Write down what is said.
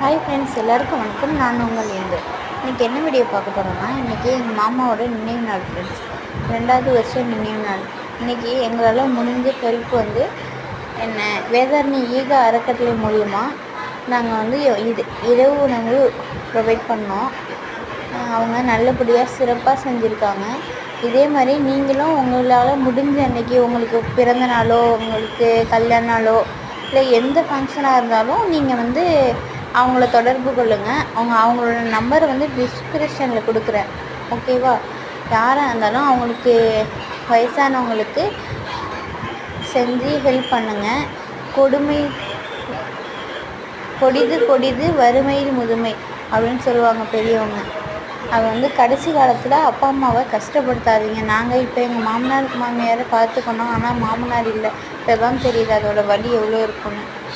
Hi friends, எல்லாருக்கும் வணக்கம். நான் உங்கள் இந்து. இன்றைக்கி என்ன வீடியோ பார்க்க போகிறோன்னா, இன்றைக்கி எங்கள் மாமாவோட நினைவு நாள் ஃப்ரெண்ட்ஸ். 2வது வருஷம் நினைவு நாள். இன்றைக்கி எங்களால் முடிஞ்ச ஹெல்ப் என்ன வேதாரணி ஈக அறக்கட்டளை மூலிமா நாங்கள் இரவு உணவு ப்ரொவைட் பண்ணோம். அவங்க நல்லபடியாக சிறப்பாக செஞ்சுருக்காங்க. இதே மாதிரி நீங்களும் உங்களால் முடிஞ்ச அன்றைக்கி உங்களுக்கு பிறந்த நாளோ, உங்களுக்கு கல்யாண நாளோ, இல்லை எந்த ஃபங்க்ஷனாக இருந்தாலும் நீங்கள் அவங்கள தொடர்பு கொள்ளுங்கள். அவங்களோட நம்பரை டிஸ்கிரிப்ஷனில் கொடுக்குறேன், ஓகேவா? யாராக இருந்தாலும் அவங்களுக்கு வயசானவங்களுக்கு செஞ்சு ஹெல்ப் பண்ணுங்கள். கொடிது வறுமையில் முதுமை அப்படின்னு சொல்லுவாங்க பெரியவங்க. அது கடைசி காலத்தில் அப்பா அம்மாவை கஷ்டப்படுத்தாதீங்க. நாங்கள் இப்போ எங்கள் மாமனார் மாமியாரை பார்த்துக்கணும், ஆனால் மாமனார் இல்லை. இப்போ தான் தெரியுது அதோட வலி எவ்வளோ இருக்குன்னு.